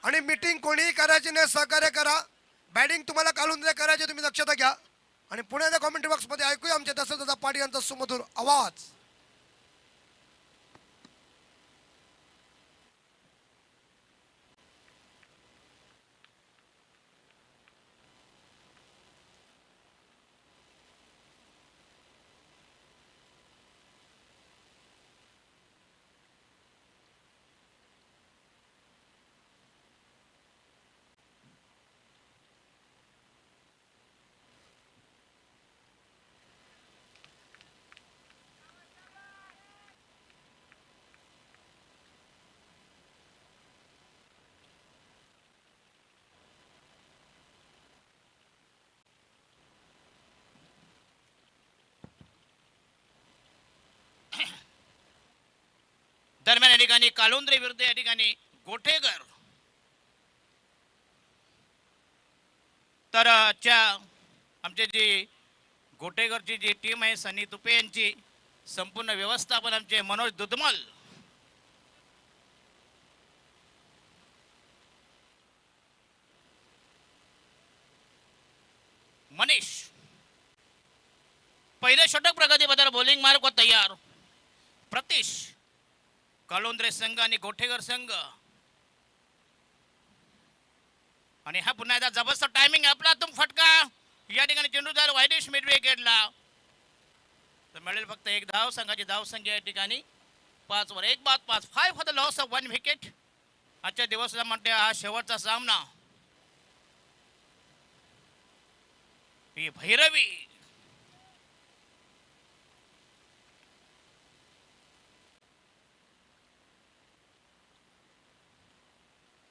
आणि मीटिंग कोणीही करायची नाही, सहकार्य करा. बॅटिंग तुम्हाला कालुंद्रे करायचे, तुम्ही दक्षता घ्या. आणि पुण्याच्या कॉमेंट्री बॉक्समध्ये ऐकूया आमचे दशरथ पाटील यांचा सुमधुर आवाज. दरम्यान या ठिकाणी कालुंद्रे विरुद्ध या ठिकाणी गोठेकर. तर आमचे जी गोठेकरची जी टीम आहे सनी तुपे यांची संपूर्ण व्यवस्थापन आमचे मनोज दुधमल. मनीष पहिले षटक प्रगती बदल बॉलिंग मार्क व तयार. प्रतीश कालुंद्रे संघ आणि गोठेकर संघ. आणि हा पुन्हा एकदा जबरदस्त टायमिंग आपला तुम फटका. या ठिकाणी चेंडू जाईल वाईडिश मिड विकेटला. तर मिळेल फक्त एक धाव. संघाची धाव संख्या या ठिकाणी 5 वर 1 बाद 5. 5 for the loss of 1 wicket. आजच्या दिवसाला म्हणते हा शेवटचा सामना. भैरवी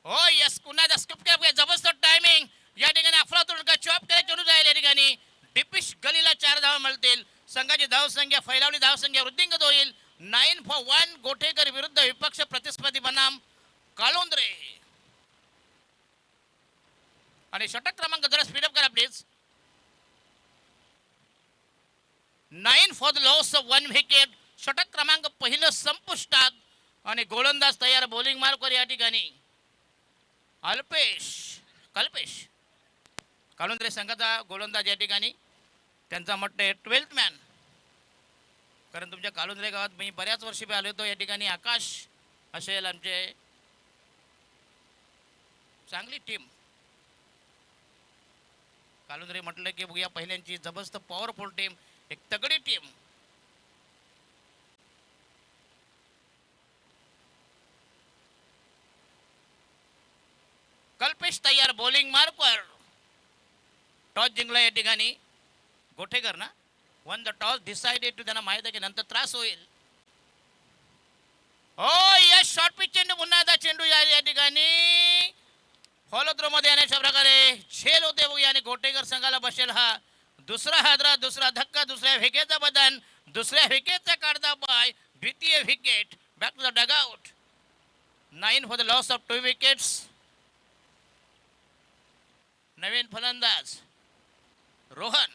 हो यस पुन्हा जबरदस्त टायमिंग. या ठिकाणी अफलातून का चॉप केले चेंडू जाईल. या ठिकाणी डिपिश गलीला 4 धावा मिळतील. संघाची धाव संख्या फैलावली धाव संख्या वृद्धिंगत होईल. 9 फॉर 1 गोठेकर विरुद्ध विपक्ष प्रतिस्पर्धी बनाम कालुंद्रे. आणि षटक क्रमांक जरा स्पीडअप करा please. 9 for the loss of 1 wicket. षटक क्रमांक पहिलं संपुष्टात. आणि गोलंदाज तयार. बॉलिंग मार्कवर या ठिकाणी कल्पेश. कालुंद्रे संघाचा गोलंदाज या ठिकाणी त्यांचा म्हटलं 12th मॅन. कारण तुमच्या कालुंद्रे गावात मी बऱ्याच वर्षी आलो होतो. या ठिकाणी आकाश असेल आमचे चांगली टीम. कालुंद्रे म्हटलं की बघूया पहिल्यांची जबरदस्त पॉवरफुल टीम, एक तगडी टीम. कल्पेश तयार बॉलिंग मार्कवर. टॉस जिंकला या ठिकाणी गोठेकर ना. Won the toss decided to. त्यांना माहित आहे की नंतर त्रास होईल. हो यस शॉर्ट पिच चेंडू. पुन्हा एकदा चेंडू या ठिकाणी फॉलो थ्रो मध्ये येण्याच्या प्रकारे झेल होते बघूया. आणि गोठेकर संघाला बसेल हा दुसरा हादरा, दुसरा धक्का, दुसऱ्या विकेटचा बदन, दुसऱ्या विकेटचा काढता पाय, द्वितीय wicket. Back to the dugout. 9 for the loss of 2 wickets. नवीन फलंदाज रोहन.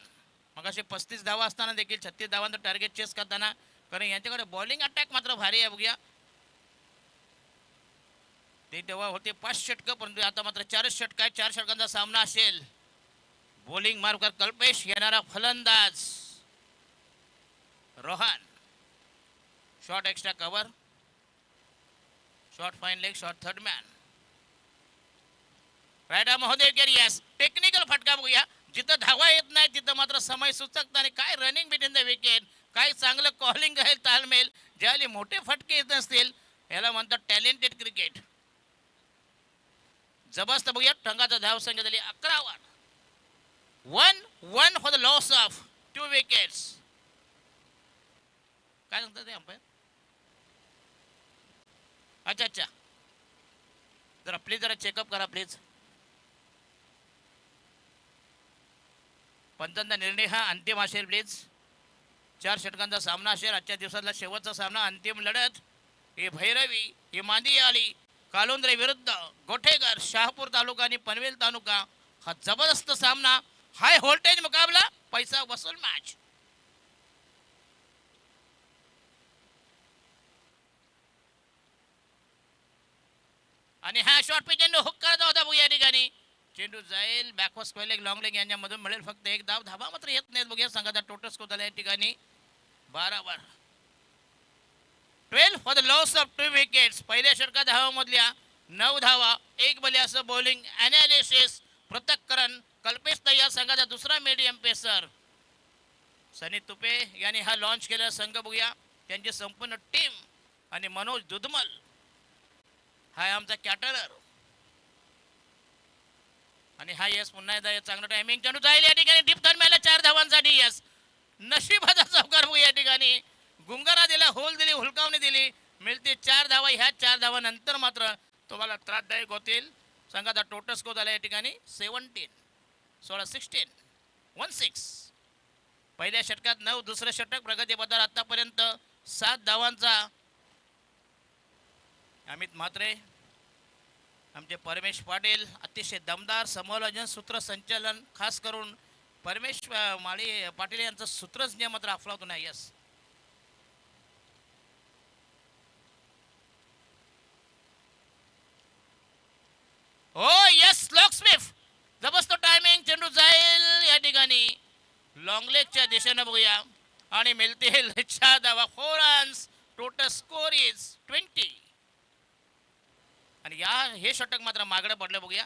मग असे 35 धावा असताना देखील 36 धावांचं टार्गेट चेस करताना. कारण यांच्याकडे बॉलिंग अटॅक मात्र भारी आहे बघूया. ते तेव्हा होते 5 षटकं, परंतु आता मात्र 4 षटक आहे. 4 षटकांचा सामना असेल. Bowling marker Kalpesh. येणारा फलंदाज Rohan. Short extra cover, short fine leg, short third man. Right महोदय यस टेक्निकल फटका बघूया. जिथं धावा येत नाही तिथं मात्र समय सुचत नाही. काय रनिंग बिटवीन द विकेट, काय चांगलं कॉलिंग आहे, तालमेल. ज्यावेळी मोठे फटके येत नसतील याला म्हणतात टॅलेंटेड क्रिकेट. जबरदस्त बघूया. टंगाचा धाव संख्या झाली 11 वर. 1 for the loss of 2 wickets. काय सांगतात ते अंपायर? अच्छा जरा प्लीज जरा चेकअप करा प्लीज. पंचांचा निर्णय हा अंतिम असेल प्लीज. 4 षटकांचा सामना असेल. आजच्या दिवसातला शेवटचा सामना, अंतिम लढत. ही भैरवी, ही मांदी आली. कालुंद्रे विरुद्ध गोठेकर. शहापूर तालुका आणि पनवेल तालुका. हा जबरदस्त सामना, हाय व्होल्टेज मुकाबला, पैसा वसूल मॅच. आणि हा शॉर्ट पिच चेंडू हुक करत होता बघूया या ठिकाणी. चेंडू जाईल backward square leg long leg यांच्यामधून मिळेल फक्त एक धाव. धाबा मात्र येत नाहीत बघूया संघाचा टोटल स्कोर झाला या ठिकाणी 12 12 for the loss of 2 wickets. पहिल्या षटकात धावांमधल्या 9 धावा, एक बली असं बॉलिंग ॲनालिसिस पृथक्करण. कल्पेश तय्या संघाचा दुसरा मीडियम पेसर. सनी तुपे यांनी हा लॉन्च केलेला संघ बघूया त्यांची संपूर्ण टीम. आणि मनोज दुधमल हा आमचा कॅटरर. आणि हा यस पुन्हा एकदा चांगलं टायमिंग चेंडू जाईल या ठिकाणी डीप दरम्यानला 4 धावांसाठी यस. नशिबाचा चौकार बघूया या ठिकाणी. गुंगारा दिला, होल दिली, हुलकावणी दिली, मिळते 4 धावा. ह्या 4 धावानंतर मात्र तुम्हाला त्रासदायक होतील. संघाचा टोटल स्कोर झाला या ठिकाणी 17 16 16 पहिल्या षटकात 9, दुसरं षटक प्रगतीपथावर आतापर्यंत 7 धावांचा. अमित म्हात्रे, आमचे परमेश पाटील अतिशय दमदार समालोचन सूत्रसंचालन खास करून परमेश माळी पाटील यांचं सूत्रज्ञ मात्र अफलातून आहे. यस हो यस लॉक स्मिथ जबरदस्त टायमिंग चेंडू जाईल या ठिकाणी लॉंग लेगच्या दिशेने बघूया आणि मिळतील 4 धावा. 4 रन्स. Total score is 20. आणि हे षटक मात्र मागडं पडलं बघूया.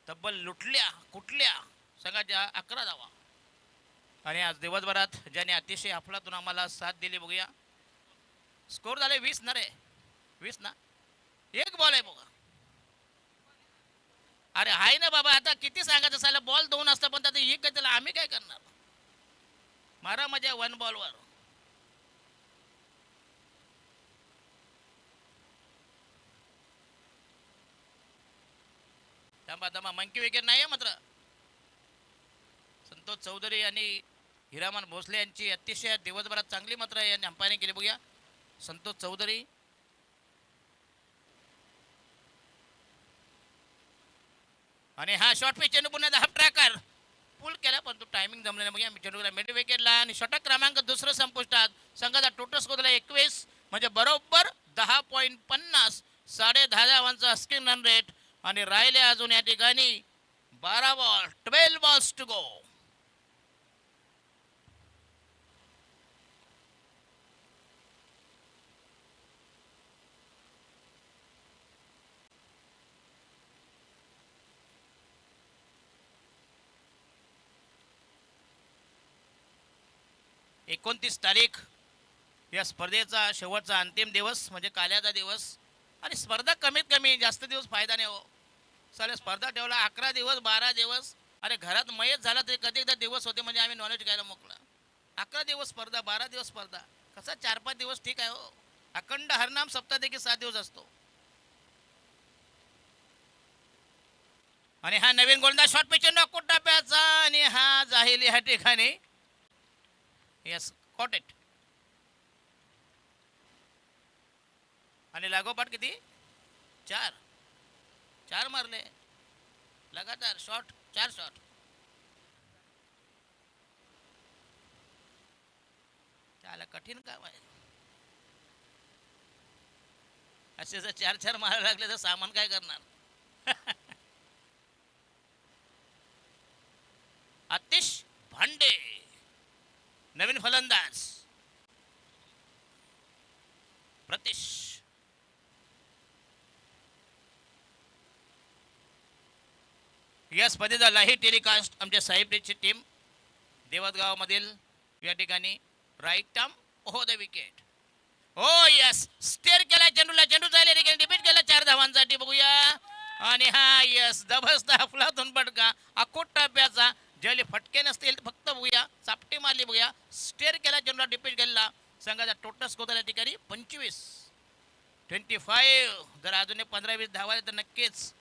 तब्बल लुटल्या कुठल्या संघाच्या 11 धावा. आणि आज दिवसभरात ज्याने अतिशय अफलातून आम्हाला साथ दिली बघूया. स्कोर झाले 20 ना रे, 20 ना. एक बॉल आहे बघा. अरे आहे ना बाबा, आता किती सांगायचं साला बॉल 2 असतं पण आता एक त्याला आम्ही काय करणार. मारा मजा 1 बॉलवर. थांबा मंकी विकेट नाही आहे मात्र. संतोष चौधरी आणि हिरामन भोसले यांची अतिशय दिवसभरात चांगली मात्र यांनी अंपायरिंग केली बघूया. संतोष चौधरी आणि हा शॉर्ट पिच चेंडू पुन्हा हाफ ट्रॅकर पुल केला पण तो टायमिंग जमला नाही बघूया. चेंडूला मिड विकेटला आणि षटक क्रमांक दुसरं संपुष्टात. संघाचा टोटल स्कोर झाला 21 म्हणजे बरोबर 10.50 10.5 धावांचा स्क्रीन रन रेट. आणि राहिले अजून या ठिकाणी 12 बॉल 12 बॉल्स टू गो. एकोणतीस तारीख या स्पर्धेचा शेवटचा अंतिम दिवस म्हणजे काल्याचा दिवस. आणि स्पर्धा कमीत कमी जास्त दिवस फायदा नाही हो. चालेल स्पर्धा ठेवला 11 दिवस 12 दिवस. अरे घरात मयत झाला तरी कधी एकदा दिवस होते म्हणजे आम्ही नॉलेज घ्यायला मोकळा. 11 दिवस स्पर्धा 12 दिवस स्पर्धा कसा 4-5 दिवस ठीक आहे हो. अखंड हरनाम सप्ताह देखील 7 दिवस असतो. आणि हा नवीन गोलंदाज शॉर्ट पिच नॉक टप्प्याचा आणि हा जाहील या ठिकाणी. Yes caught it. आणि लागोपाठ किती 4 मारले लगातार शॉट 4 शॉट. त्याला कठीण काम आहे. असे जर 4 मारायला लागले तर सामान काय करणार. आतिश भांडे नवीन फलंदाज. प्रतीश या स्पर्धेचा लाईव्ह टेलिकास्ट आमच्या साहेबची टीम देवतगावमधील या ठिकाणी right term over the wicket. हो यस स्टेअर केला चेंडूला. चेंडू जायला रिपीट केला 4 धावांसाठी बघूया. आणि हा यस जबरदस्त अफलातून फटका अकोट टप्प्याचा. ज्याला फटके नसतील फक्त बघूया चापटी मारली बघूया. स्टेअर केला चेंडूला डिपीट केला. संघाचा टोटल स्कोर या ठिकाणी 25 जर अजून 15-20 धावा तर नक्कीच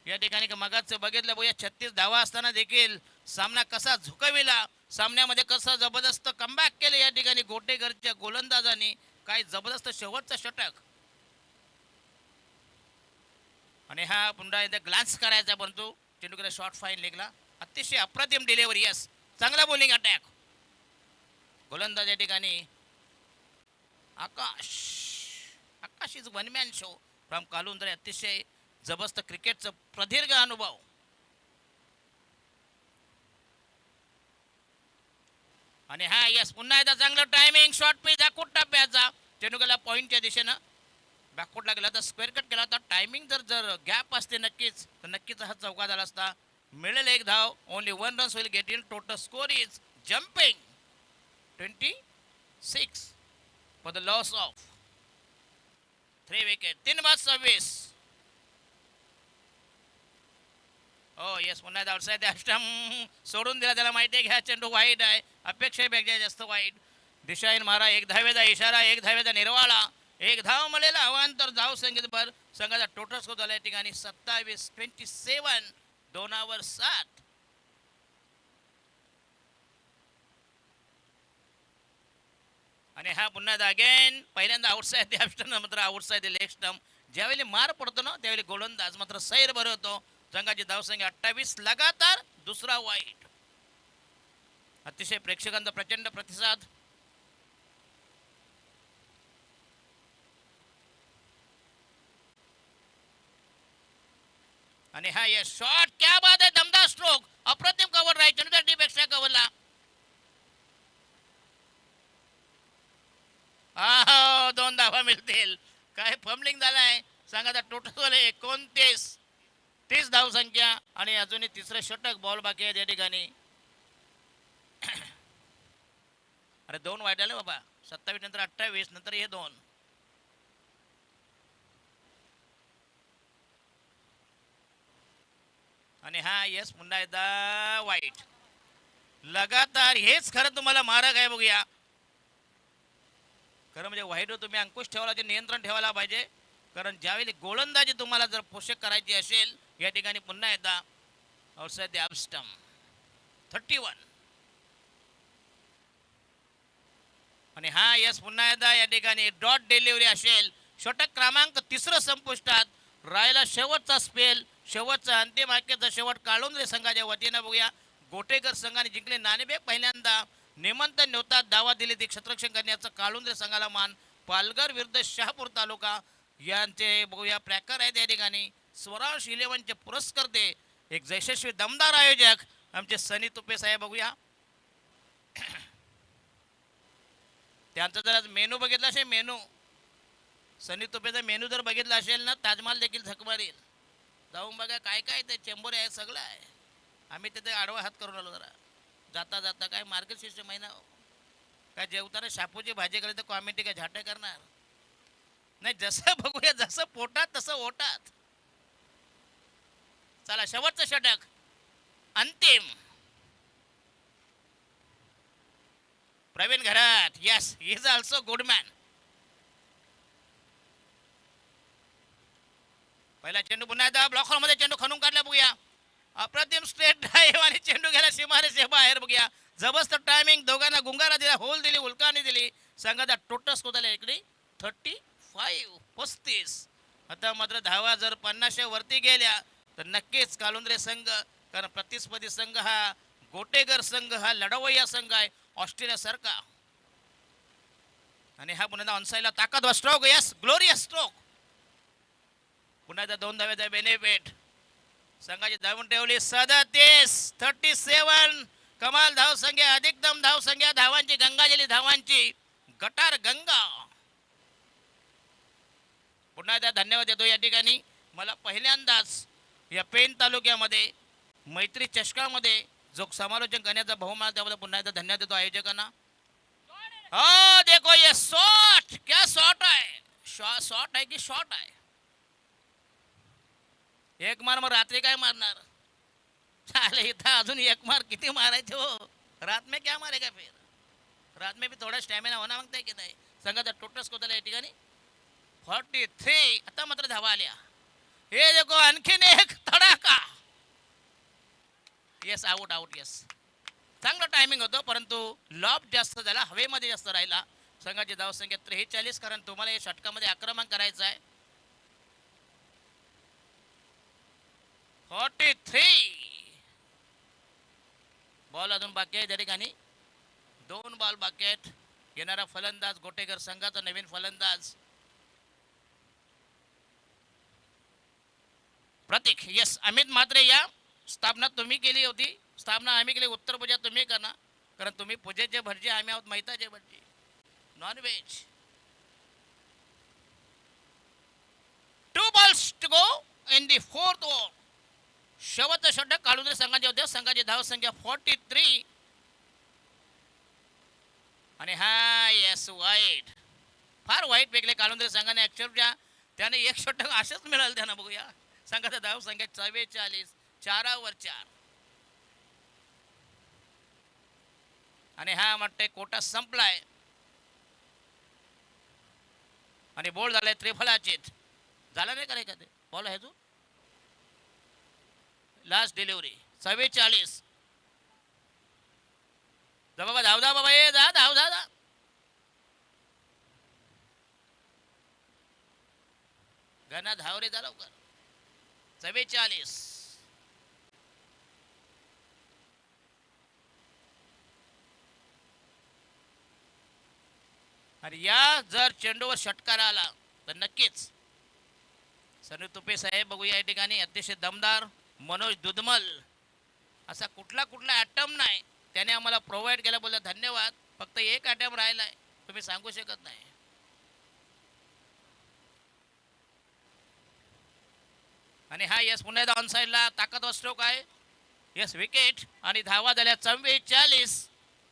या ठिकाणी मगाच बघितलं बघूया 36 धावा असताना देखील सामना कसा झुकविला. सामन्यामध्ये कसं जबरदस्त कमबॅक केले या ठिकाणी गोटेकरच्या गोलंदाजांनी. काय जबरदस्त शेवटचा षटक. आणि हा पुन्हा एकदा ग्लान्स करायचा परंतु चेंडूकडे शॉर्ट फाईन लेगला. अतिशय अप्रतिम डिलिव्हरी. यस चांगला बॉलिंग अटॅक. गोलंदाज या ठिकाणी Akash is one man show from Kalundre. अतिशय जबरदस्त क्रिकेटचं प्रदीर्घ अनुभव. आणि हा यस पुन्हा एकदा चांगलं टायमिंग शॉर्ट पिच आखूट टप्प्याचा चेंडू गेला पॉईंटच्या दिशेनं बॅकफुटला गेला तर स्क्वेअर कट केला होता. टायमिंग जर गॅप असते नक्कीच तर नक्कीच हा चौका झाला असता. मिळेल एक धाव. Only 1 runs will get in. Total score is jumping 26 for the loss of 3 wicket. 3 बाद 26. हो येस पुन्हा आउटसाइड स्टंप सोडून दिला. त्याला माहिती आहे घ्या चेंडू वाईट आहे. अपेक्षेपेक्षा जास्त वाईट. दिशाहीन मारा. एक धावेचा इशारा. एक धावेचा निर्वाळा. एक धाव मिळेल आव्हान तर धाव संगीत भर संघाचा टोटल स्कोर झाला या ठिकाणी 27 दोनावर 7. आणि हा पुन्हा अगेन पहिल्यांदा आउटसाइड स्टंप मात्र आउटसाइड लेग स्टंप. ज्यावेळी मार पडतो ना त्यावेळी गोलंदाज मात्र सैर भरवतो. संघाची धावसंख्या 28 लगातार. दुसरा वाईट. अतिशय प्रेक्षकांचा प्रचंड प्रतिसाद. आणि हा ये शॉट क्या बात आहे. दमदार स्ट्रोक. अप्रतिम कव्हर राहील. चेंडूच्या डीप एक्स्ट्रा कव्हरला. हा 2 धावा मिळतील. काय फंबलिंग झालाय. सांगा टोटल 29 धाव संख्या आणि अजूनही तिसरं षटक बॉल बाकी आहे या ठिकाणी. अरे 2 वाईट आले बाबा. 27 नंतर 28 नंतर हे 2. आणि हा यस पुन्हा एकदा वाईट. लगातार हेच खरं तुम्हाला मारक आहे. बघूया खरं म्हणजे वाईट तुम्ही अंकुश ठेवायला नियंत्रण ठेवायला पाहिजे. कारण ज्यावेळी गोलंदाजी तुम्हाला जर पोषक करायची असेल या ठिकाणी पुन्हा एकदा आउटसाइड द ऑफ स्टंप 31. आणि हा यस पुन्हा एकदा या ठिकाणी डॉट डिलिव्हरी असेल. षटक क्रमांक 3 संपुष्टात राहिला. शेवटचा स्पेल. शेवटचा अंतिम हाकेचा शेवट काळुंद्रे संघाच्या वतीनं बघूया. गोटेकर संघाने जिंकले नाणेफेक. पहिल्यांदा निमंत्रण नव्हता दावा दिली ती क्षेत्ररक्षण करण्याचा काळुंद्रे संघाला मान. पालघर विरुद्ध शहापूर तालुका यांचे बघूया प्रॅकर आहेत या ठिकाणी. स्वराज 11चे पुरस्कर्ते एक यशस्वी दमदार आयोजक आमचे सनी तुपे साहेब. बघूया त्यांचा जर मेनू बघितला असेल. मेनू सनी तुपेचा मेनू जर बघितला असेल ना ताजमहाल देखील झक मारेल. जाऊन बघा काय काय ते चेंबर आहे सगळं आहे. आम्ही तिथे आडवा हात करून आलो. जरा जाता जाता काय मार्गशीर्ष महिना काय जेवताना शापूची भाजी करायची तर कॉमेडी काय झाटे करणार नाही. जसं बघूया जसं पोटात तसं ओटात. चला शेवटचं षटक अंतिम. प्रवीण घरात yes he is also good man. पहिला चेंडू पुन्हा एकदा ब्लॉक मध्ये चेंडू खणून काढला. बघूया अप्रतिम स्ट्रेट ड्राईव्ह आणि चेंडू गेला सीमारेषे बाहेर. बघूया जबरदस्त टायमिंग. दोघांना गुंगारा दिला. होल दिली. उलकाने दिली. संघाचा टोटल स्कोर झाला इकडे 35. आता मात्र धावा जर 50 वरती गेल्या तर नक्कीच कालुंद्रे संघ कारण प्रतिस्पर्धी संघ हा गोटेगर संघ हा लढवय्या संघ आहे ऑस्ट्रेलिया सारखा. आणि हा पुन्हा ऑनसाईडला ताकदवर स्ट्रोक. Yes glorious stroke. पुन्हा एकदा 2 धावेचा बेनिफिट. संघाची धावून ठेवली 37. कमाल धाव संख्या. अधिकतम धाव संख्या. धावांची गंगा गेली. धावांची गटार गंगा. पुन्हा एकदा धन्यवाद देतो या ठिकाणी. मला पहिल्यांदाच या पेन तालुक्यामध्ये मैत्री चषकामध्ये जो समालोचन करण्याचा बहुमान त्यामध्ये पुन्हा एकदा धन्यवाद देतो आयोजकांना. हो देखो ये शॉट. क्या शॉट आहे. शॉट आहे की शॉट आहे. एक मार मग रात्री काय मारणार. चाले इथं अजून एक मार किती मारायचे हो. रात में क्या मारेगा फिर. रात में भी थोडा स्टॅमिना होना मागताय की नाही. संघाचा टोटल स्कोर झाला या ठिकाणी 43. आता मात्र धावा आल्या. हे देखो आणखीन एक तडाका. Yes out yes. चांगलं टायमिंग होतं परंतु लॉब जास्त झाला. हवेमध्ये जास्त राहिला. संघाची धावसंख्या 43 कारण तुम्हाला या षटकामध्ये आक्रमण करायचं आहे. 43. बॉल अजून बाकी आहे त्या ठिकाणी. 2 बॉल बाकी आहेत. येणारा फलंदाज गोटेकर संघाचा नवीन फलंदाज प्रतीक यस अमित म्हात्रे या स्थापना तुम्ही केली होती स्थापना आम्ही केली उत्तर पूजा तुम्ही करणार कारण तुम्ही पूजेचे भटजी आम्ही आहोत मैताचे भटजी non veg 2 balls to go in the 4th over शेवटचा षटक काळुंद्रे संघाचे होते संघाची धाव संख्या 43 आणि हा यस वाईट फार वाईट फेकले काळुंद्रे संघाने अक्षरशः त्याने एक षटक असेच मिळालं त्यांना बघूया संघाचा धाव संख्या 44 4वर 4 आणि हा म्हणते कोटा संपलाय आणि बोल झालाय त्रिफलाचित झाला नाही करायचं ते बॉल आहे तू लास्ट डिलिव्हरी 44 जा बाबा धाव जा बाबा ये जा धाव जा जा घना धाव रे जा लवकर 44 आणि या जर चेंडूवर षटकार आला तर नक्कीच सनी तुपे साहेब बघूया या ठिकाणी अतिशय दमदार मनोज दुधमल असा कुठला ॲटम नाही त्याने आम्हाला प्रोव्हाइड केला बोलला धन्यवाद फक्त एक ॲटम राहिलाय तुम्ही सांगू शकत नाही आणि हा यस पुन्हा एकदा ऑन साईडला ताकदवर स्ट्रोक आहे यस विकेट आणि धावा झाल्या 44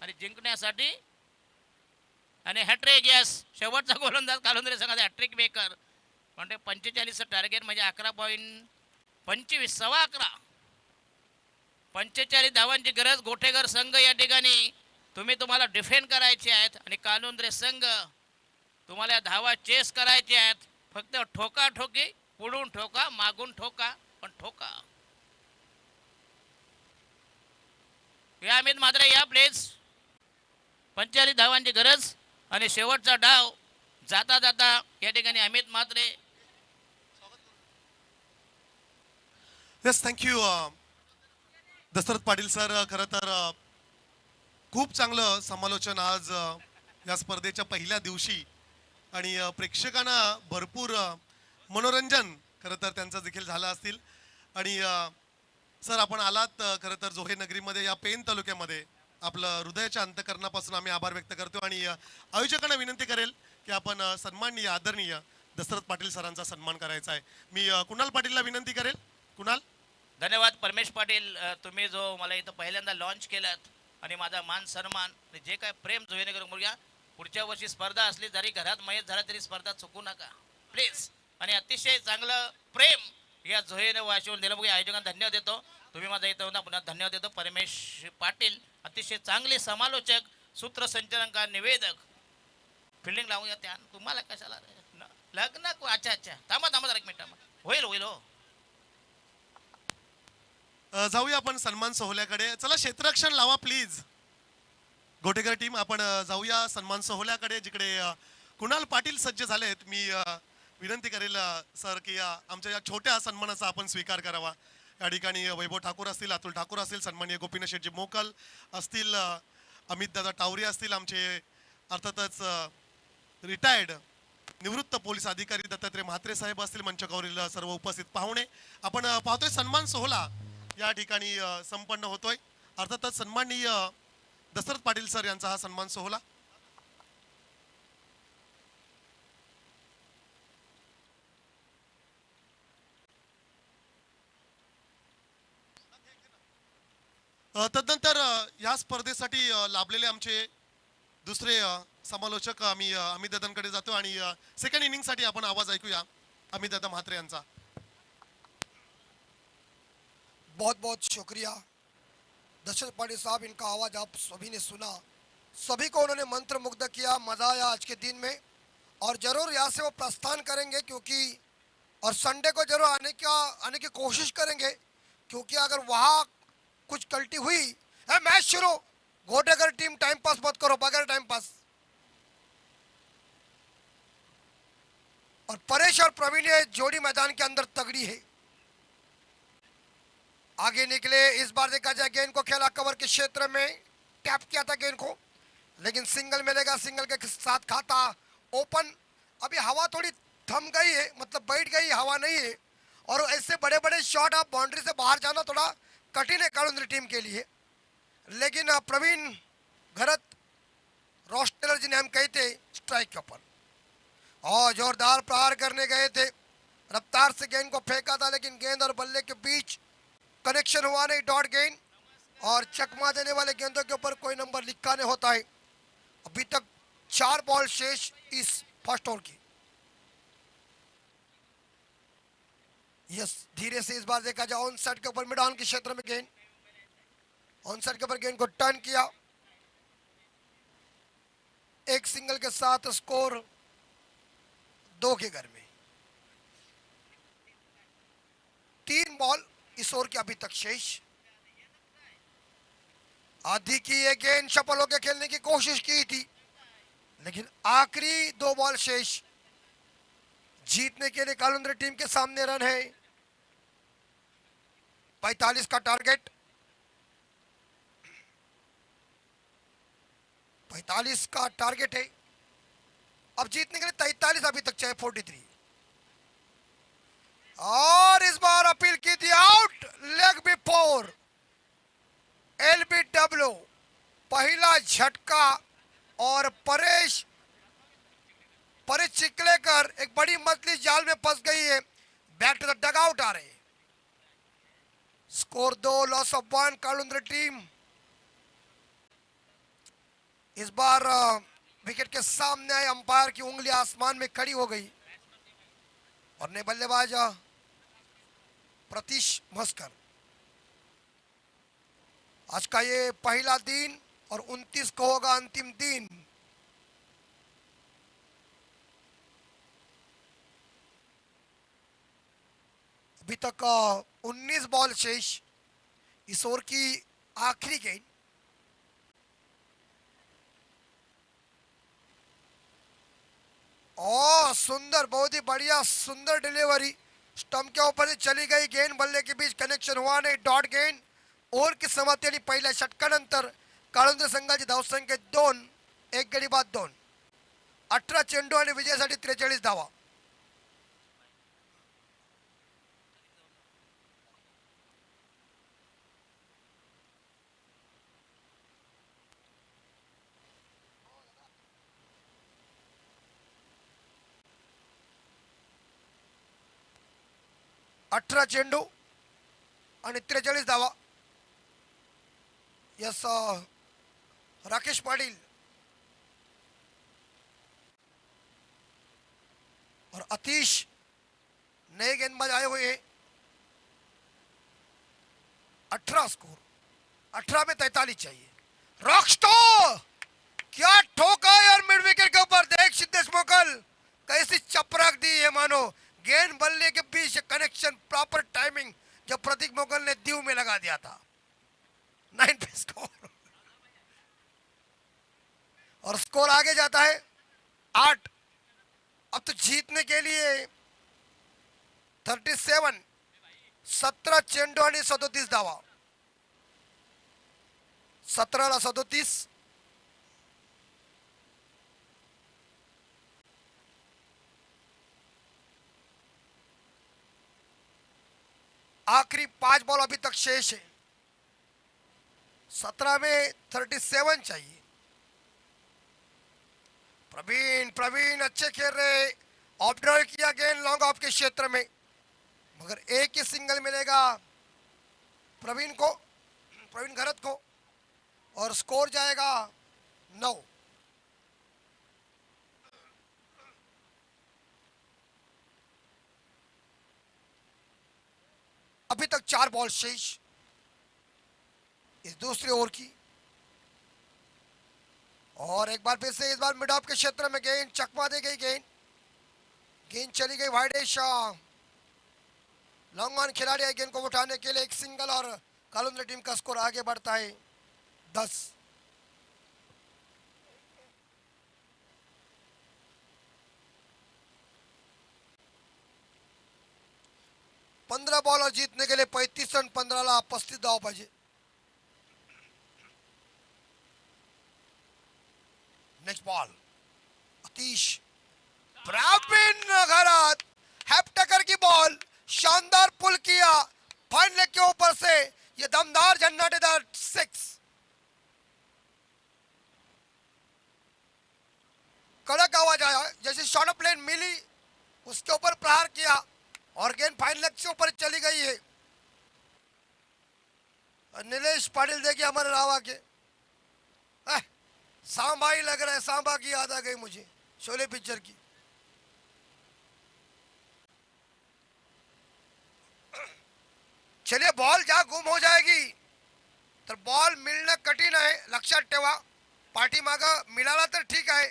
आणि जिंकण्यासाठी आणि हॅट्रिक यस शेवटचा गोलंदाज कालुंद्रे संघाचा हॅट्रिक मेकर म्हणजे 45 टार्गेट म्हणजे 11.25 सव्वा 11 45 धावांची गरज गोठेकर संघ या ठिकाणी तुम्हाला डिफेंड करायचे आहेत आणि कालुंद्रे संघ तुम्हाला धावा चेस करायचे आहेत फक्त ठोका ठोकी पुढून ठोका मागून ठोका पण ठोका या अमित म्हात्रे या प्लीज 45 धावांची गरज आणि शेवटचा डाव जाता जाता या ठिकाणी Amit Mhatre yes thank you Dashrath Patil sir खरं तर खूप चांगलं समालोचन आज या स्पर्धेच्या पहिल्या दिवशी आणि प्रेक्षकांना भरपूर मनोरंजन खरं तर त्यांचं देखील झालं असतील आणि सर आपण आलात खरं तर जोहे नगरीमध्ये या पेन तालुक्यामध्ये आपलं हृदयाच्या अंतकरणापासून आम्ही आभार व्यक्त करतो आणि आयोजकांना विनंती करेल की आपण सन्माननीय आदरणीय दशरथ पाटील सरांचा सन्मान करायचा आहे मी कुणाल पाटीलला विनंती करेल कुणाल धन्यवाद परमेश पाटील तुम्ही जो मला इथं पहिल्यांदा लॉन्च केलात आणि माझा मान सन्मान जे काय प्रेम जोहेनगर मुलगा पुढच्या वर्षी स्पर्धा असली जरी घरात मयत झाला तरी स्पर्धा चुकू नका प्लीज आणि अतिशय चांगलं प्रेम या जोहेने वाशिवून दिलं बघा आयोजकांना धन्यवाद देतो तुम्ही माझा इथं होता पुन्हा धन्यवाद देतो परमेश पाटील अतिशय चांगले समालोचक सूत्रसंचालनकार निवेदक फिल्डिंग लावूया त्या तुम्हाला कशाला लग्न अच्छा अच्छा थांबा जरा एक मिनिट होईल होईल हो जाऊया आपण सन्मान सोहळ्याकडे चला क्षेत्ररक्षण लावा प्लीज गोटेकर टीम आपण जाऊया सन्मान सोहळ्याकडे जिकडे कुणाल पाटील सज्ज झालेत मी विनंती करेल सर की आमच्या या छोट्या सन्मानाचा आपण स्वीकार करावा या ठिकाणी वैभव ठाकूर असतील अतुल ठाकूर असतील सन्माननीय गोपीनाथ शेटजी मोकल असतील अमित दादा टावरे असतील आमचे अर्थातच रिटायर्ड निवृत्त पोलीस अधिकारी दत्तात्रय म्हात्रे साहेब असतील मंचावरील सर्व उपस्थित पाहुणे आपण पाहतोय सन्मान सोहळा या ठिकाणी संपन्न होतोय अर्थातच सन्माननीय दशरथ पाटील सर यांचा हा सन्मान सोहळा तदनंतर या स्पर्धेसाठी लाभलेले आमचे दुसरे समालोचक आम्ही अमित दादांकडे जातो आणि सेकंड इनिंगसाठी आपण आवाज ऐकूया अमित दादा म्हात्रे यांचा बहुत बहुत शुक्रिया दशरथ पाटिल साहब इनका आवाज़ आप सभी ने सुना सभी को उन्होंने मंत्र मुग्ध किया मज़ा आया आज के दिन में और ज़रूर यहाँ से वो प्रस्थान करेंगे क्योंकि और संडे को जरूर आने की कोशिश करेंगे क्योंकि अगर वहाँ कुछ गलती हुई है मैच शुरू गोटेकर टीम टाइम पास मत करो बगैर टाइम पास और परेश और प्रवीण ये जोड़ी मैदान के अंदर तगड़ी है आगे निकले इस बार देखा जाए गेंद को खेला कवर के क्षेत्र में टैप किया था गेंद को लेकिन सिंगल मिलेगा सिंगल के साथ खाता ओपन अभी हवा थोड़ी थम गई है मतलब बैठ गई हवा नहीं है और ऐसे बड़े बड़े शॉट अब बाउंड्री से बाहर जाना थोड़ा कठिन है कालुंद्री टीम के लिए, लेकिन प्रवीण घरत रोस्टेलर जिन्हें हम कहते स्ट्राइक के ऊपर और जोरदार प्रहार करने गए थे, रफ्तार से गेंद को फेंका था लेकिन गेंद और बल्ले के बीच कनेक्शन हुआ नहीं, डॉट गेंद और चकमा देने वाले गेंदों के ऊपर कोई नंबर लिखा नहीं होता है। अभी तक 4 बॉल शेष इस फर्स्ट ओवर की। यस, धीरे से इस बार देखा जाए ऑन साइड के ऊपर मिड ऑन के क्षेत्र में गेंद, ऑन साइड के ऊपर गेंद को टर्न किया, एक सिंगल के साथ स्कोर 2 के घर में। 3 बॉल इस ओवर के अभी तक शेष। आधी की ये गेंद सफल होकर खेलने की कोशिश की थी लेकिन आखिरी 2 बॉल शेष। जीतने के लिए कालुंद्री टीम के सामने रन है 45 का टारगेट, 45 का टारगेट है। अब जीतने के लिए 43 अभी तक चाहे 43। और इस बार अपील की थी आउट लेग बिफोर एलबीडब्ल्यू, पहला झटका और परेश चिकलेकर एक बड़ी मछली जाल में फंस गई है, बैक टू द डगआउट आ रहे। Score 2, loss of 1 Kalundri team. इस बार विकेट के सामने आए अंपायर की उंगली आसमान में खड़ी हो गई और नए बल्लेबाज प्रतीश मस्कर। आज का ये पहला दिन और 29 को होगा अंतिम दिन। अभी तक 19 बॉल शेष इस ओवर की आखिरी गेंद। ओ सुंदर, बहुत ही बढ़िया सुंदर डिलीवरी, स्टंप के ऊपर से चली गई गेंद, बल्ले के बीच कनेक्शन हुआ नाही, डॉट गेंद। ओव्हर की समाप्ती आणि पहिल्या षटकानंतर काळुंजे संघाची धावसंख्या 2, 1 गडी बाद 2, 18 चेंडू आणि विजयासाठी 43 धावा। अठरा चेंडू आणि 43 धावा। यस, राकेश पाटिल और अतीश नए गेंदबाज आए हुए हैं। 18 स्कोर, 18 में 43 चाहिए। रॉकस्टार क्या ठोका यार मिड विकेट के ऊपर, देख सिद्धेश मोकल कैसी चपराक दी है, मानो गेंद बल्ले के बीच कनेक्शन, प्रॉपर टाइमिंग जो प्रतीक मोगल ने दीव में लगा दिया था। 9 पे स्कोर और स्कोर आगे जाता है 8। अब तो जीतने के लिए 37, 17 चेंडू आणि 37 धावा, 17ला 37। आखिरी 5 बॉल अभी तक शेष है। 17 में 37 चाहिए। प्रवीण अच्छे खेल रहे, ऑफ ड्राइव किया गेंद लॉन्ग ऑफ के क्षेत्र में, मगर एक ही सिंगल मिलेगा प्रवीण घरत को और स्कोर जाएगा 9। अभी तक 4 बॉल शेष इस दूसरे ओवर की। और एक बार फिर से इस बार मिड ऑफ के क्षेत्र में गेंद चकमा दी गई, गेंद चली गई वाइडेश। लॉन्ग ऑन खिलाड़ी है गेंद को उठाने के लिए, एक सिंगल और कालुंद्री टीम का स्कोर आगे बढ़ता है 10। 15 बॉल और जीतने के लिए 35 रन, 15ला 35 धाव पाहिजे। नेक्स्ट बॉल अतीश, प्रवीण घरात हॅपटकर की बॉल, शानदार पुल किया ये दमदार झन्नाटेदार सिक्स, कड़क आवाज आया जैसे शॉर्ट प्लेन मिली उसके ऊपर प्रहार किया और गेंद फाइन लेग से ऊपर चली गई है। नीलेश पाटिल देखिए हमारे रावा के सांबा ही लग रहा है, सांबा की याद आ गई मुझे शोले पिक्चर की। चलिए बॉल जहां गुम हो जाएगी तर बॉल मिळणं कठीण आहे, लक्षात ठेवा। पाठीमागं मिळाला तर ठीक आहे,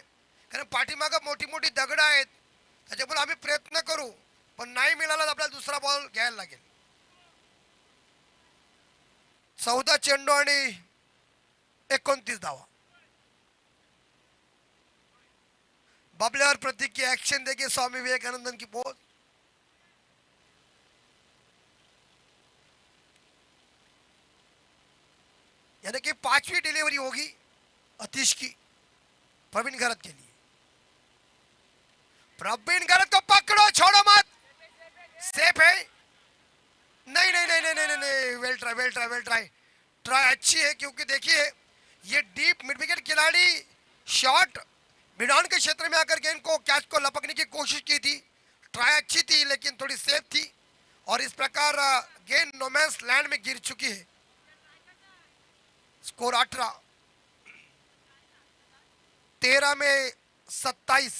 कारण पाठीमागं मोठी मोठी दगड आहेत, त्याच्यामुळे आम्ही प्रयत्न करू, पण नाही मिळाला तर आपल्याला दुसरा बॉल घ्यायला लागेल। 14 चेंडू आणि 29 धावा। बबले और प्रतीक की एक्शन देखिए, स्वामी विवेकानंदन की पोज। यानी कि 5वीं डिलीवरी होगी अतीश की प्रवीण गरत के लिए। प्रवीण गरत को पकड़ो, छोड़ो मत, सेफ है। नहीं नहीं नहीं नहीं नहीं नहीं, वेल ट्राई वेल ट्राई वेल ट्राई, ट्राई अच्छी है, क्योंकि देखिए ये डीप मिड विकेट खिलाड़ी शॉट मिड ऑन के क्षेत्र में आकर गेंद को कैच को लपकने की कोशिश की थी। ट्राई अच्छी थी लेकिन थोड़ी सेफ थी और इस प्रकार गेंद नोमैंस लैंड में गिर चुकी है। स्कोर 18, 13 में 27,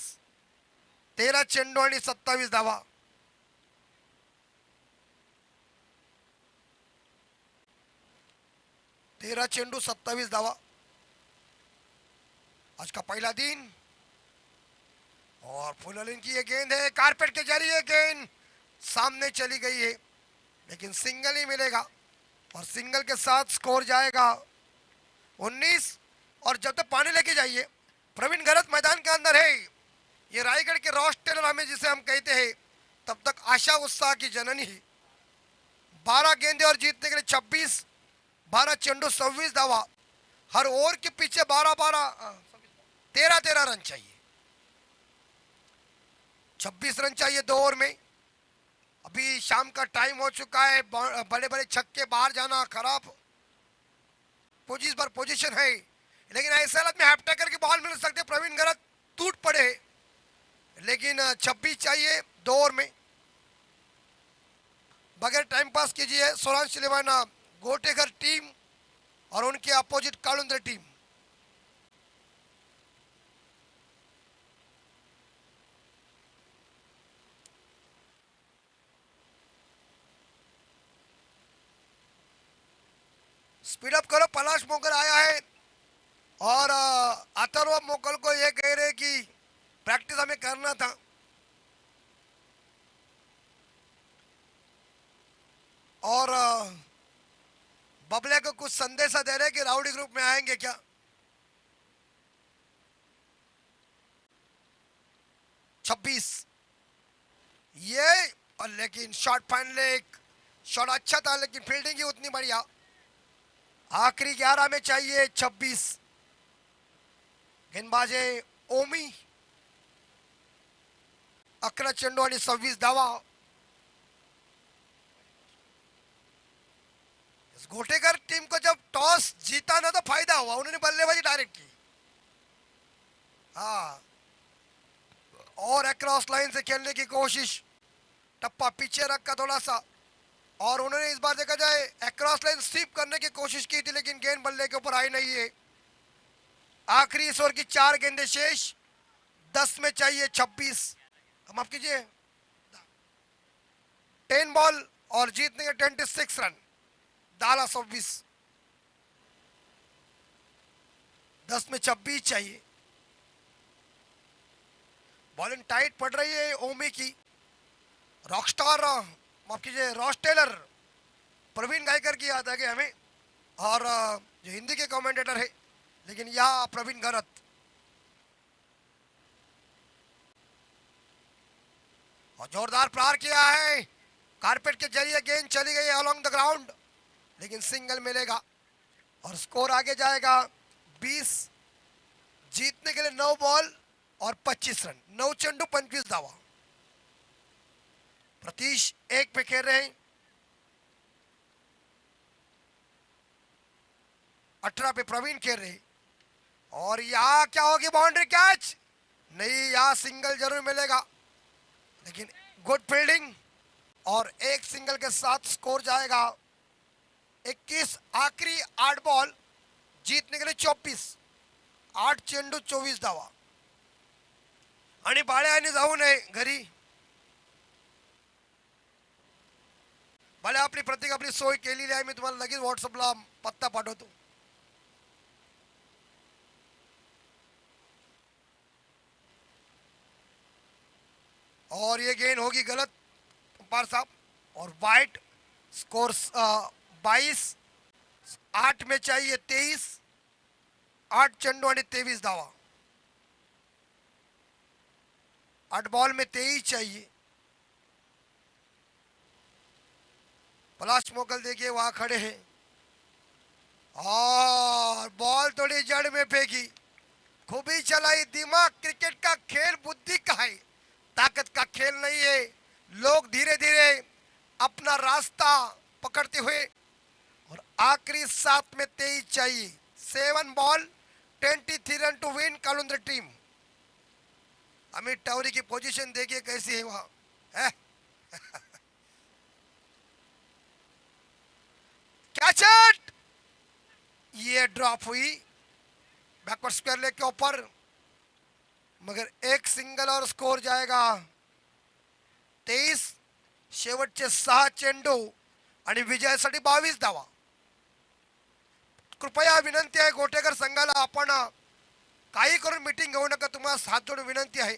13 चेंडू आणि 27 धावा। तेरह चेंडू 27 धावा। आज का पहला दिन और फुललिन की ये गेंद है, कारपेट के जरिए गेंद सामने चली गई है, लेकिन सिंगल ही मिलेगा और सिंगल के साथ स्कोर जाएगा 19। और जब तक पानी लेके जाइए, प्रवीण गरत मैदान के अंदर है, ये रायगढ़ के रॉस टेलर हमें जिसे हम कहते हैं, तब तक आशा उत्साह की जननी है। 12 गेंदे और जीतने के लिए 26, 12 चेंडू 26 धावा। हर ओवर के पीछे 13 रन चाहिए, 26 रन चाहिए 2 ओवर में। अभी शाम का टाइम हो चुका है, बड़े बड़े छक्के बाहर जाना खराब पोजीशन है, लेकिन ऐसे हालत में हैप्टेकर की बॉल मिल सकते। प्रवीण गरत टूट पड़े, लेकिन 26 चाहिए 2 ओवर में। बगैर टाइम पास कीजिए, सोलांश लिवाना गोटेगर टीम और उनके अपोजिट कालुंद्रे टीम। स्पीड अप करो, पलाश मोगल आया है और अथर्व मोगल को ये कह रहे कि प्रैक्टिस हमें करना था। और बबले को कुछ संदेशा दे रहे कि राउडी ग्रुप में आएंगे क्या। छब्बीस ये, और लेकिन शॉट फाइन लेग, शॉट अच्छा था लेकिन फील्डिंग ही उतनी बढ़िया। आखिरी 11 में चाहिए 26। गेंदबाजे ओमी, 11 चेंडू आणि 26 धावा। घोटेकर टीम को जब टॉस जीता ना तो फायदा हुआ, उन्होंने बल्लेबाजी डायरेक्ट की। हाँ, और अक्रॉस लाइन से खेलने की कोशिश, टप्पा पीछे रखा थोड़ा सा, और उन्होंने इस बार देखा जाए अक्रॉस लाइन स्वीप करने की कोशिश की थी, लेकिन गेंद बल्ले के ऊपर आई नहीं है। आखिरी इस ओवर की 4 गेंदें शेष, 10 में चाहिए 26। हम आप कीजिए 10 बॉल और जीतने के 26 रन, 26, 10 में 26 चाहिए। बॉलिंग टाइट पड़ रही है ओमी की। रॉकस्टार, माफ कीजिए रॉस टेलर, प्रवीण गायकर की याद आ गई हमें, और जो हिंदी के कमेंटेटर है, लेकिन यह प्रवीण गरत। और जोरदार प्रहार किया है, कारपेट के जरिए गेंद चली गई अलोंग द ग्राउंड, लेकिन सिंगल मिलेगा और स्कोर आगे जाएगा 20। जीतने के लिए 9 बॉल और 25 रन, 9 चेंडू 25 धावा। प्रतीश 1 पे खेल रहे हैं। 18 पे प्रवीण खेल रहे, और यहाँ क्या होगी, बाउंड्री कैच नहीं, यहाँ सिंगल जरूर मिलेगा, लेकिन गुड फील्डिंग और एक सिंगल के साथ स्कोर जाएगा 21। आखिरी 8 बॉल जीतने के लिए 24, 8 चेंडू 24 धावा, आणि बाळ्याने जाऊ नये घरी. बाळ्या आपली प्रत्येक आपली सोय केलेली आहे, मी तुम्हाला लगेच व्हॉट्सअपला पत्ता पाठवतो. और ये गेंद होगी गलत अंपायर साहब, और वाइट. स्कोर 22, 8 में चाहिए 23, 8 चेंडू आणि 23 धावा, 8 बॉल में 23 चाहिए. पलाश मोगल देखिए वहां खड़े हैं, और बॉल थोड़ी जड़ में फेंकी, खूब ही चलाई. दिमाग, क्रिकेट का खेल बुद्धि का है, ताकत का खेल नहीं है. लोग धीरे धीरे अपना रास्ता पकड़ते हुए, और आखिरी 7 में 23 चाहिए. 7 ball 23 run to win Kalundra team. Amit Tawari की पोजीशन देखिए कैसी है वहां है. कैच इट, ये ड्रॉप हुई बैकवर्ड स्क्वायर लेग के ऊपर, मगर एक सिंगल और स्कोर जाएगा 23. शेवटचे 6 चेंडू आणि विजयासाठी 22 धावा. कृपया विनंती आहे गोटेकर संघाला, आपण काही करून मीटिंग घेऊ नका, तुम्हाला हात जोडून विनंती आहे.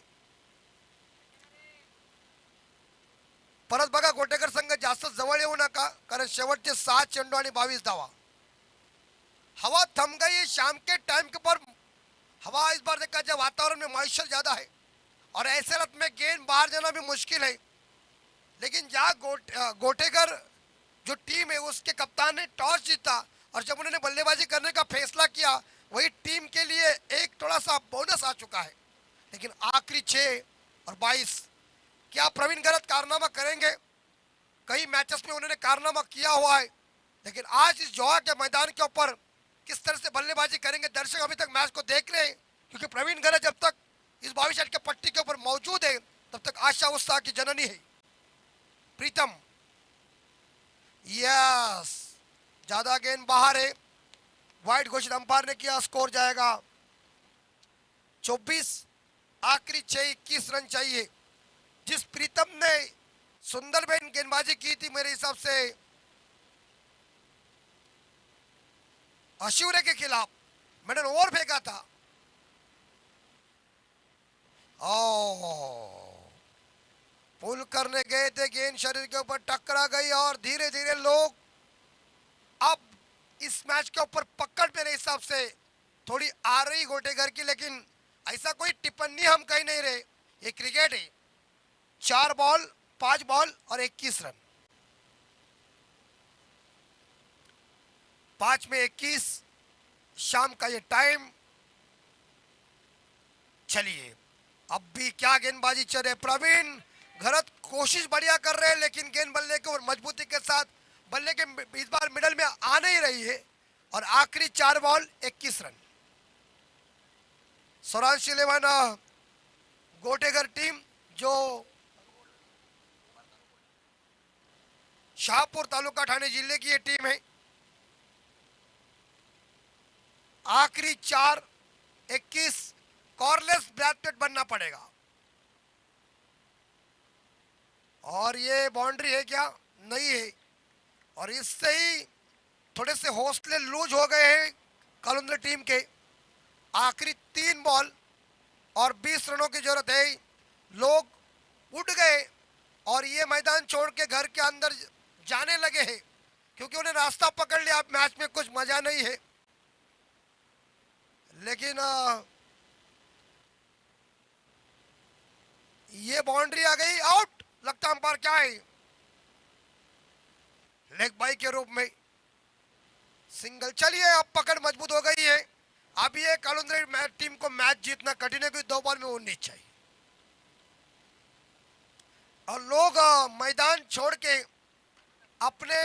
परत बघा, गोटेकर संघ जास्त जवळ येऊ नका, कारण शेवटचे 6 चेंडू आणि 22 धावा. हवा थम गई शाम के टाइम के ऊपर. हवा इस बार देखा जाए वातावरण में मॉइस्चर ज्यादा है, और ऐसे हालत में गेंद बाहर जाना भी मुश्किल है. लेकिन जहाँ गोटेकर जो टीम है उसके कप्तान ने टॉस जीता, और जब उन्होंने बल्लेबाजी करने का फैसला किया, वही टीम के लिए एक थोड़ा सा बोनस आ चुका है. लेकिन आखिरी 6 और 22, क्या प्रवीण गलत कारनामा करेंगे? कई मैचेस में उन्होंने कारनामा किया हुआ है, लेकिन आज इस जोहा के मैदान के ऊपर किस तरह से बल्लेबाजी करेंगे, दर्शक अभी तक मैच को देख रहे हैं, क्योंकि प्रवीण गलत जब तक इस 22 के पट्टी के ऊपर मौजूद है, तब तक आशा उत्साह की जननी है. प्रीतम, यस, ज्यादा गेंद बाहर है, वाइड घोषित अंपायर ने किया. स्कोर जाएगा 24. आखिरी 6 21 रन चाहिए. जिस प्रीतम ने सुंदर बेन गेंदबाजी की थी, मेरे हिसाब से अशूरे के खिलाफ मैंने ओवर फेंका था, पुल करने गए थे, गेंद शरीर के ऊपर टकरा गई, और धीरे धीरे लोग अब इस मैच के ऊपर पकड़ मेरे हिसाब से थोड़ी आ रही गोटेगर की. लेकिन ऐसा कोई टिप्पणी हम कह नहीं रहे, ये क्रिकेट है. 4 बॉल 5 बॉल और 21 रन, 5 में 21. शाम का ये टाइम. चलिए, अब भी क्या गेंदबाजी चल रही है. प्रवीण गलत कोशिश बढ़िया कर रहे हैं, लेकिन गेंद बल्ले के और मजबूती के साथ बल्ले के इस बार मिडल में आ नहीं रही है. और आखिरी 4 बॉल 21 रन. स्वराज 11 गोटेगर टीम, जो शाहपुर तालुका ठाणे जिले की ये टीम है. आखिरी 4 21, कॉर्नलेस ब्रैकेट बनना पड़ेगा. और ये बाउंड्री है क्या? नहीं है, और इससे ही थोड़े से हौसले लूज हो गए हैं कालुंद्र टीम के. आखिरी 3 बॉल और 20 रनों की जरूरत है. लोग उठ गए और ये मैदान छोड़ के घर के अंदर जाने लगे हैं, क्योंकि उन्हें रास्ता पकड़ लिया. अब मैच में कुछ मजा नहीं है. लेकिन ये बाउंड्री आ गई, आउट लगता अंपायर क्या है, लेग बाई के रूप में सिंगल. चलिए, अब पकड़ मजबूत हो गई है. अब ये कालुंद्र टीम को मैच जीतना कठिन है, क्योंकि 2 बॉल में 19 चाहिए, और लोग मैदान छोड़ के अपने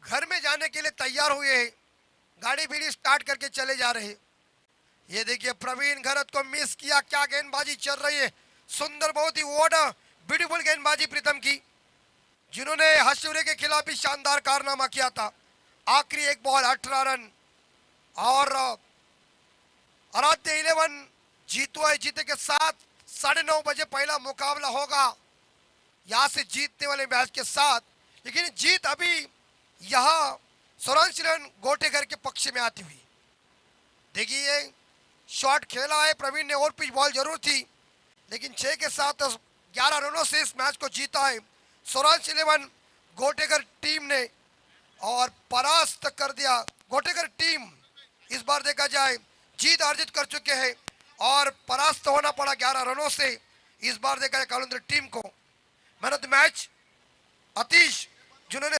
घर में जाने के लिए तैयार हुए हैं. गाड़ी बीड़ी स्टार्ट करके चले जा रहे। ये देखिए प्रवीण घरत को मिस किया, क्या गेंदबाजी चल रही है, सुंदर, बहुत ही वोट ब्यूटीफुल गेंदबाजी प्रीतम की, जिन्होंने हशुरे के खिलाफ भी शानदार कारनामा किया था। आखिरी एक बॉल 18 रन और आराध्य 11 जीतो है। जीते के साथ 9:30 बजे पहला मुकाबला होगा यहां से जीतने वाले मैच के साथ, लेकिन जीत अभी यहां सोरांशिलन गोटेगर के पक्ष में आती हुई। देखिए शॉट खेला है प्रवीण ने, और पिच बॉल जरूर थी, लेकिन 6 के साथ 11 रनों से इस मैच को जीता है सोरांश 11 गोटेगर टीम ने और परास्त कर दिया। गोटेगर टीम इस बार देखा जाए जीत अर्जित कर चुके हैं और परास्त होना पड़ा 11 रनों से इस बार देखा जाए कालुंद्र टीम को। Man of the match Atish, जिन्होंने